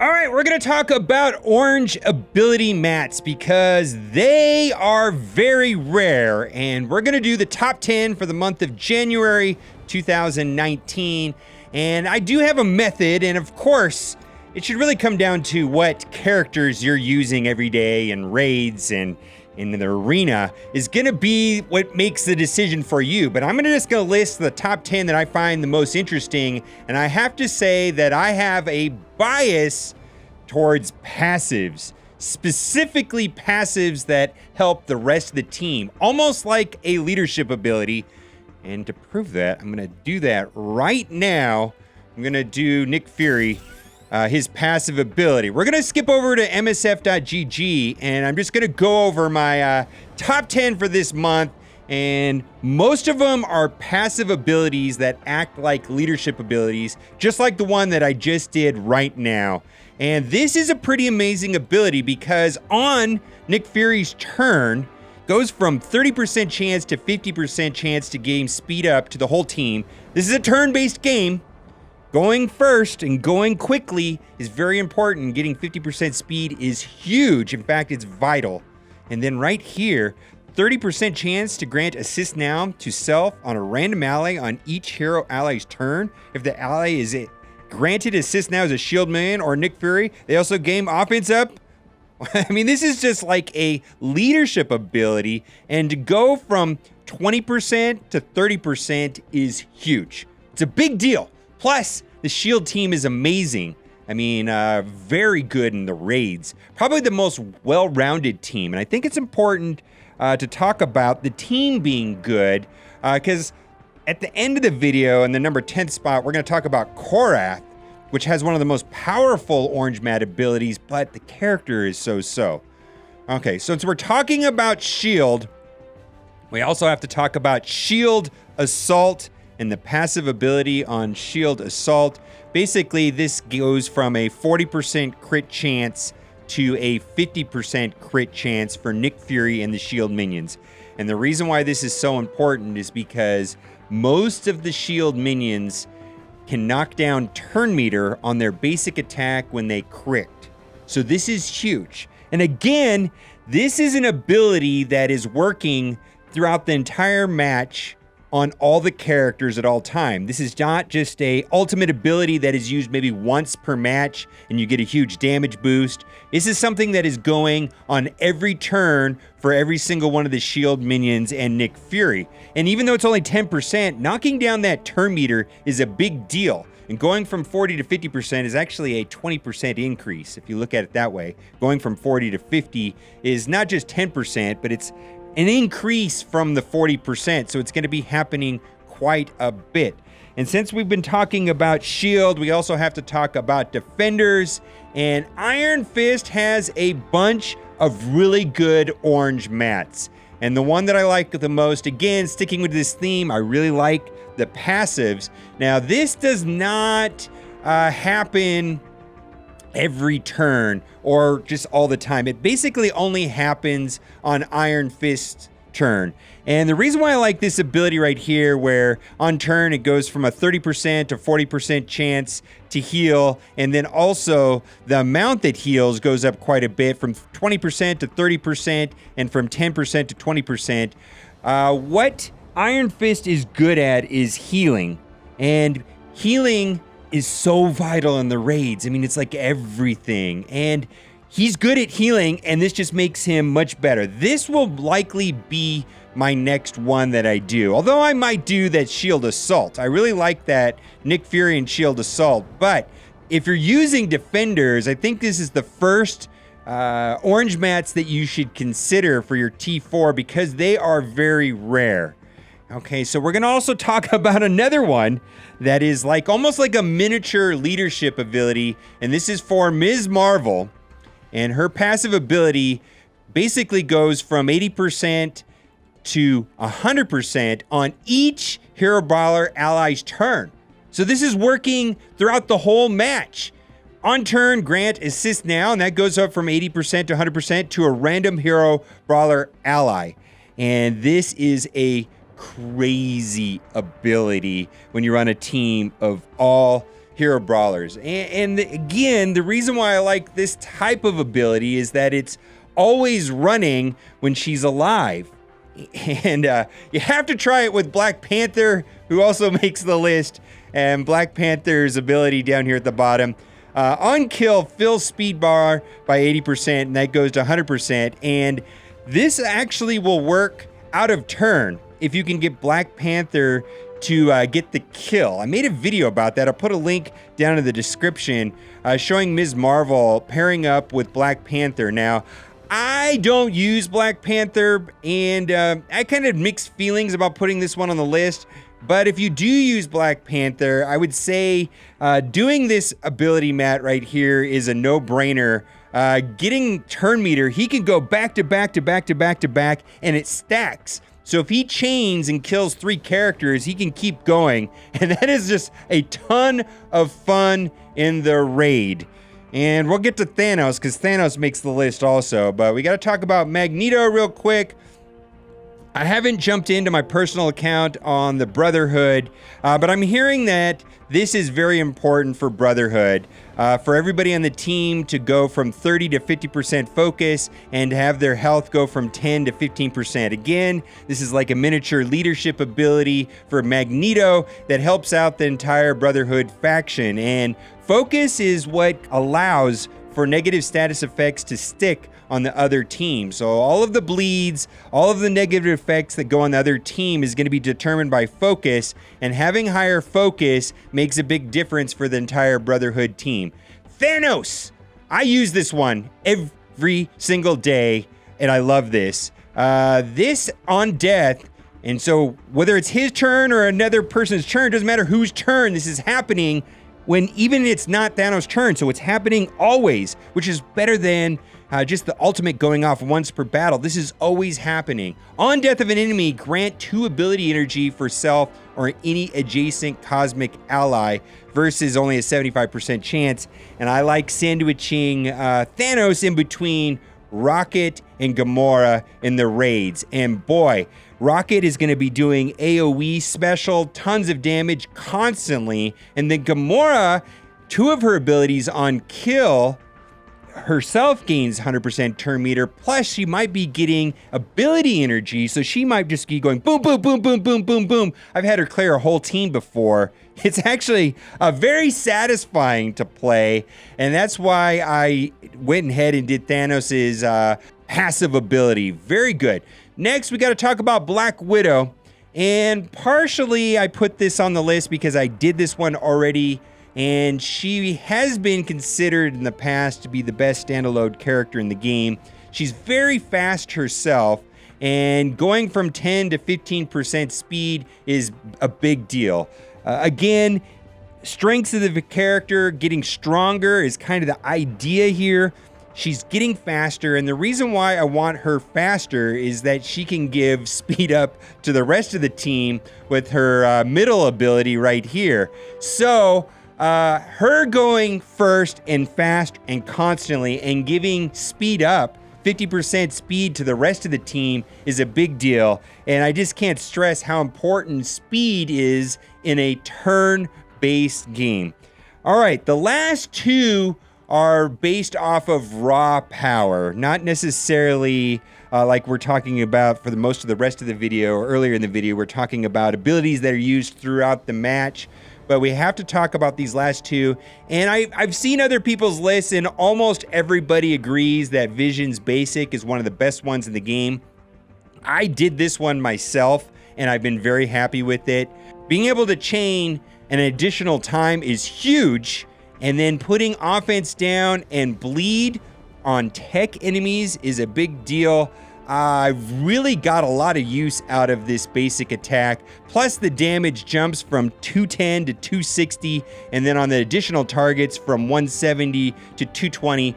All right, we're going to talk about orange ability mats because they are very rare, and we're going to do the top 10 for the month of January 2019. And I do have a method, and of course, it should really come down to what characters you're using every day in raids and in the arena is going to be what makes the decision for you. But I'm just going to list the top 10 that I find the most interesting. And I have to say that I have a bias towards passives, specifically passives that help the rest of the team, almost like a leadership ability. And to prove that, I'm going to do that right now. I'm going to do Nick Fury. His passive ability. We're going to skip over to MSF.gg, and I'm just going to go over my top 10 for this month, and most of them are passive abilities that act like leadership abilities, just like the one that I just did right now. And this is a pretty amazing ability because on Nick Fury's turn, goes from 30% chance to 50% chance to gain speed up to the whole team. This is a turn-based game. Going first and going quickly is very important. Getting 50% speed is huge. In fact, it's vital. And then right here, 30% chance to grant assist now to self on a random ally on each hero ally's turn. If the ally is granted assist now as a shield man or Nick Fury, they also gain offense up. I mean, this is just like a leadership ability. And to go from 20% to 30% is huge. It's a big deal. Plus, the shield team is amazing. I mean, very good in the raids. Probably the most well-rounded team. And I think it's important to talk about the team being good because at the end of the video, in the number 10th spot, we're going to talk about Korath, which has one of the most powerful orange mat abilities, but the character is so-so. Okay, so since we're talking about shield, we also have to talk about shield assault and the passive ability on shield assault. Basically, this goes from a 40% crit chance to a 50% crit chance for Nick Fury and the shield minions. And the reason why this is so important is because most of the shield minions can knock down turn meter on their basic attack when they crit. So this is huge. And again, this is an ability that is working throughout the entire match on all the characters at all time. This is not just a ultimate ability that is used maybe once per match and you get a huge damage boost. This is something that is going on every turn for every single one of the shield minions and Nick Fury. And even though it's only 10%, knocking down that turn meter is a big deal. And going from 40 to 50% is actually a 20% increase. If you look at it that way, going from 40 to 50 is not just 10%, but it's an increase from the 40%, so it's going to be happening quite a bit. And since we've been talking about shield, we also have to talk about defenders, and Iron Fist has a bunch of really good orange mats. And the one that I like the most, again, sticking with this theme, I really like the passives. Now, this does not happen every turn or just all the time. It basically only happens on Iron Fist's turn. And the reason why I like this ability right here, where on turn it goes from a 30% to 40% chance to heal, and then also the amount that heals goes up quite a bit from 20% to 30% and from 10% to 20%. What Iron Fist is good at is healing, and healing is so vital in the raids. I mean, it's like everything. And he's good at healing, and this just makes him much better. This will likely be my next one that I do. Although I might do that Shield Assault. I really like that Nick Fury and Shield Assault. But if you're using defenders, I think this is the first orange mats that you should consider for your T4 because they are very rare. Okay, so we're going to also talk about another one that is like almost like a miniature leadership ability, and this is for Ms. Marvel, and her passive ability basically goes from 80% to 100% on each Hero Brawler ally's turn. So this is working throughout the whole match. On turn, grant assist now, and that goes up from 80% to 100% to a random Hero Brawler ally. And this is a crazy ability when you run a team of all hero brawlers. And again, the reason why I like this type of ability is that it's always running when she's alive. And you have to try it with Black Panther, who also makes the list. And Black Panther's ability down here at the bottom. On kill, fills speed bar by 80%, and that goes to 100%. And this actually will work out of turn if you can get Black Panther to get the kill. I made a video about that. I'll put a link down in the description showing Ms. Marvel pairing up with Black Panther. Now, I don't use Black Panther, and I kind of mixed feelings about putting this one on the list. But if you do use Black Panther, I would say doing this ability mat right here is a no-brainer. Getting turn meter, he can go back to back to back to back to back, and it stacks. So if he chains and kills 3 characters, he can keep going. And that is just a ton of fun in the raid. And we'll get to Thanos, because Thanos makes the list also. But we got to talk about Magneto real quick. I haven't jumped into my personal account on the Brotherhood, but I'm hearing that this is very important for Brotherhood, for everybody on the team to go from 30 to 50% focus and have their health go from 10 to 15%. Again, this is like a miniature leadership ability for Magneto that helps out the entire Brotherhood faction. And focus is what allows for negative status effects to stick on the other team. So all of the bleeds, all of the negative effects that go on the other team is going to be determined by focus, and having higher focus makes a big difference for the entire Brotherhood team. Thanos! I use this one every single day, and I love this. This on death, and so whether it's his turn or another person's turn, doesn't matter whose turn this is happening, when even it's not Thanos' turn, so it's happening always, which is better than just the ultimate going off once per battle. This is always happening. On death of an enemy, grant 2 ability energy for self or any adjacent cosmic ally versus only a 75% chance. And I like sandwiching Thanos in between Rocket and Gamora in the raids. And boy, Rocket is going to be doing AoE special, tons of damage constantly. And then Gamora, 2 of her abilities on kill herself gains 100% turn meter, plus she might be getting ability energy, so she might just be going boom, boom, boom, boom, boom, boom, boom. I've had her clear a whole team before. It's actually very satisfying to play, and that's why I went ahead and did Thanos's passive ability. Very good. Next, we got to talk about Black Widow, and partially I put this on the list because I did this one already, and she has been considered in the past to be the best standalone character in the game. She's very fast herself, and going from 10 to 15% speed is a big deal. Again, strengths of the character getting stronger is kind of the idea here. She's getting faster, and the reason why I want her faster is that she can give speed up to the rest of the team with her middle ability right here. So her going first and fast and constantly and giving speed up, 50% speed to the rest of the team, is a big deal. And I just can't stress how important speed is in a turn-based game. All right, the last 2 are based off of raw power, not necessarily like we're talking about for the most of the rest of the video, or earlier in the video, we're talking about abilities that are used throughout the match. But we have to talk about these last 2. And I've seen other people's lists, and almost everybody agrees that Vision's Basic is one of the best ones in the game. I did this one myself, and I've been very happy with it. Being able to chain an additional time is huge, and then putting offense down and bleed on tech enemies is a big deal. I really got a lot of use out of this basic attack. Plus the damage jumps from 210 to 260, and then on the additional targets from 170 to 220.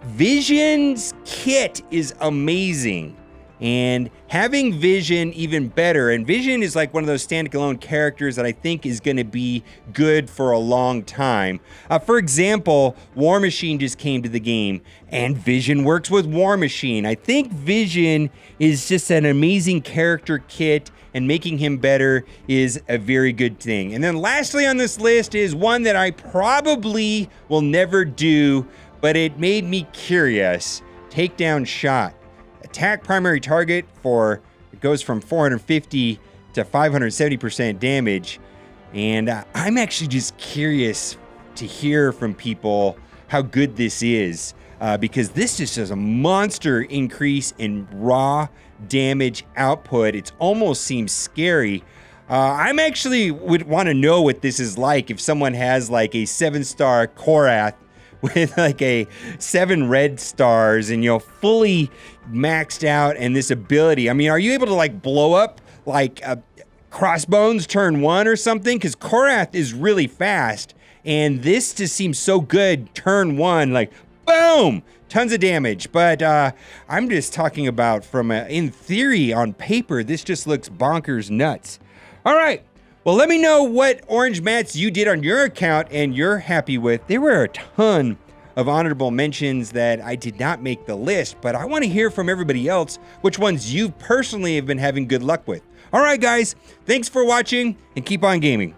Vision's kit is amazing. and having Vision even better. And Vision is like one of those standalone characters that I think is going to be good for a long time. For example, War Machine just came to the game, and Vision works with War Machine. I think Vision is just an amazing character kit, and making him better is a very good thing. And then lastly on this list is one that I probably will never do, but it made me curious. Takedown Shot. Attack primary target it goes from 450 to 570% damage. And I'm actually just curious to hear from people how good this is, because this just is a monster increase in raw damage output. It almost seems scary. I'm actually would want to know what this is like if someone has like a 7-star Korath with like a 7 red stars and, you know, fully maxed out, and this ability. I mean, are you able to like blow up like Crossbones turn 1 or something? Because Korath is really fast, and this just seems so good. Turn 1, like boom, tons of damage. But I'm just talking about from in theory, on paper, this just looks bonkers nuts. All right. Well, let me know what orange mats you did on your account and you're happy with. There were a ton of honorable mentions that I did not make the list, but I want to hear from everybody else which ones you personally have been having good luck with. All right, guys, thanks for watching and keep on gaming.